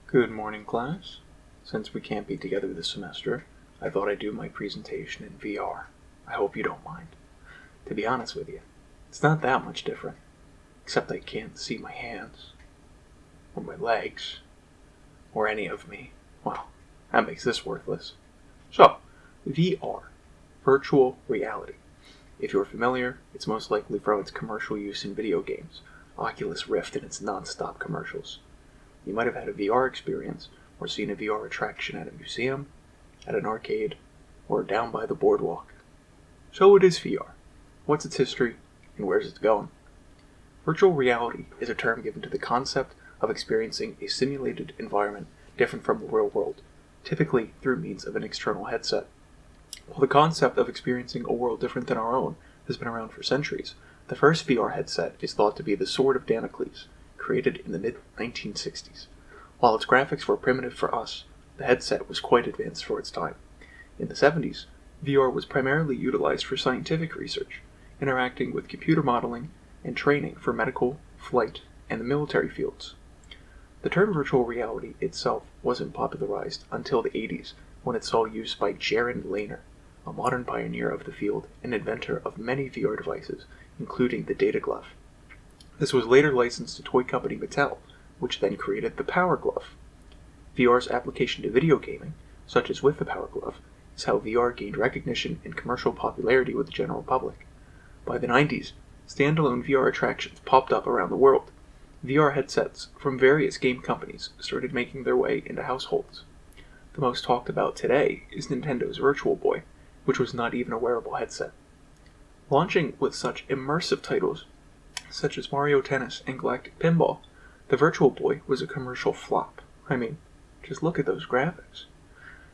Good morning, class. Since we can't be together this semester, I thought I'd do my presentation in VR. I hope you don't mind. To be honest with you, it's not that much different, except I can't see my hands, or my legs, or any of me. Well, that makes this worthless. So, VR, virtual reality. If you're familiar, it's most likely from its commercial use in video games, Oculus Rift and its non-stop commercials. You might have had a VR experience, or seen a VR attraction at a museum, at an arcade, or down by the boardwalk. So it is VR. What's its history, and where's it going? Virtual reality is a term given to the concept of experiencing a simulated environment different from the real world, typically through means of an external headset. While the concept of experiencing a world different than our own has been around for centuries, the first VR headset is thought to be the Sword of Damocles, created in the mid-1960s. While its graphics were primitive for us, the headset was quite advanced for its time. In the 70s, VR was primarily utilized for scientific research, interacting with computer modeling and training for medical, flight, and the military fields. The term virtual reality itself wasn't popularized until the 80s, when it saw use by Jaron Lanier, a modern pioneer of the field and inventor of many VR devices, including the Data Glove. This was later licensed to toy company Mattel, which then created the Power Glove. VR's application to video gaming, such as with the Power Glove, is how VR gained recognition and commercial popularity with the general public. By the 90s, standalone VR attractions popped up around the world. VR headsets from various game companies started making their way into households. The most talked about today is Nintendo's Virtual Boy, which was not even a wearable headset. Launching with such immersive titles such as Mario Tennis and Galactic Pinball, the Virtual Boy was a commercial flop. I mean, just look at those graphics.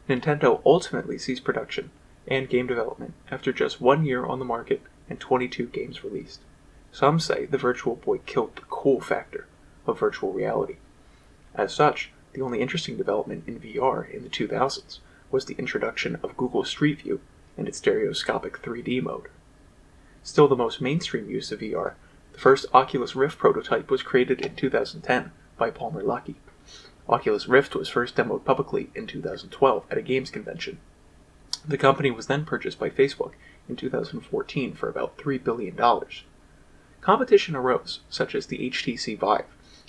Nintendo ultimately ceased production and game development after just 1 year on the market and 22 games released. Some say the Virtual Boy killed the cool factor of virtual reality. As such, the only interesting development in VR in the 2000s was the introduction of Google Street View and its stereoscopic 3D mode. Still the most mainstream use of VR, the first Oculus Rift prototype was created in 2010 by Palmer Luckey. Oculus Rift was first demoed publicly in 2012 at a games convention. The company was then purchased by Facebook in 2014 for about $3 billion. Competition arose, such as the HTC Vive,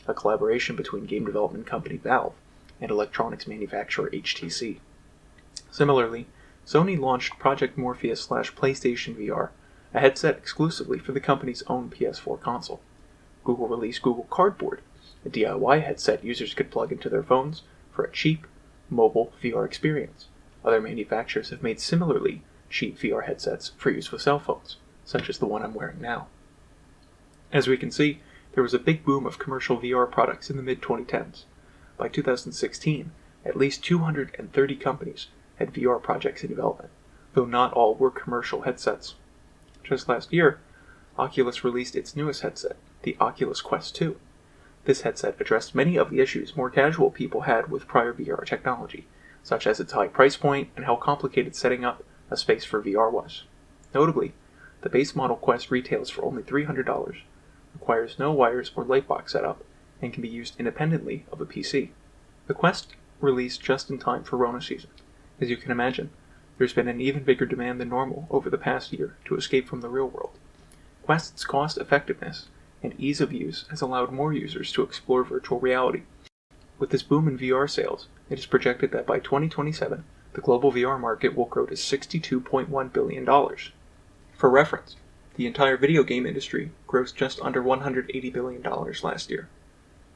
a collaboration between game development company Valve and electronics manufacturer HTC. Similarly, Sony launched Project Morpheus/PlayStation VR, a headset exclusively for the company's own PS4 console. Google released Google Cardboard, a DIY headset users could plug into their phones for a cheap, mobile VR experience. Other manufacturers have made similarly cheap VR headsets for use with cell phones, such as the one I'm wearing now. As we can see, there was a big boom of commercial VR products in the mid-2010s. By 2016, at least 230 companies had VR projects in development, though not all were commercial headsets. Just last year, Oculus released its newest headset, the Oculus Quest 2. This headset addressed many of the issues more casual people had with prior VR technology, such as its high price point and how complicated setting up a space for VR was. Notably, the base model Quest retails for only $300, requires no wires or lightbox setup, and can be used independently of a PC. The Quest released just in time for Rona season. As you can imagine, there's been an even bigger demand than normal over the past year to escape from the real world. Quest's cost-effectiveness and ease of use has allowed more users to explore virtual reality. With this boom in VR sales, it is projected that by 2027, the global VR market will grow to $62.1 billion. For reference, the entire video game industry grossed just under $180 billion last year.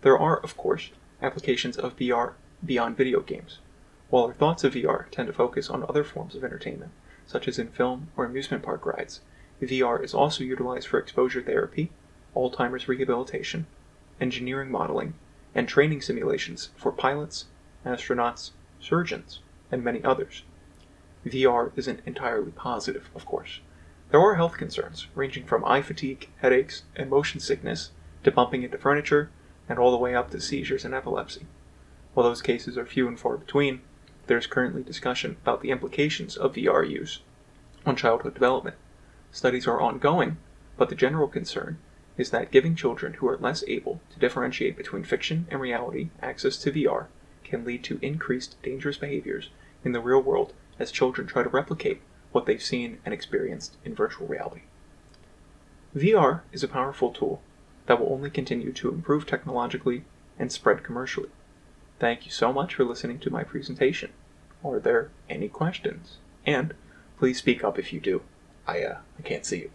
There are, of course, applications of VR beyond video games. While our thoughts of VR tend to focus on other forms of entertainment, such as in film or amusement park rides, VR is also utilized for exposure therapy, Alzheimer's rehabilitation, engineering modeling, and training simulations for pilots, astronauts, surgeons, and many others. VR isn't entirely positive, of course. There are health concerns, ranging from eye fatigue, headaches, and motion sickness, to bumping into furniture, and all the way up to seizures and epilepsy. While those cases are few and far between, there is currently discussion about the implications of VR use on childhood development. Studies are ongoing, but the general concern is that giving children who are less able to differentiate between fiction and reality access to VR can lead to increased dangerous behaviors in the real world as children try to replicate what they've seen and experienced in virtual reality. VR is a powerful tool that will only continue to improve technologically and spread commercially. Thank you so much for listening to my presentation. Are there any questions? And please speak up if you do. I can't see you.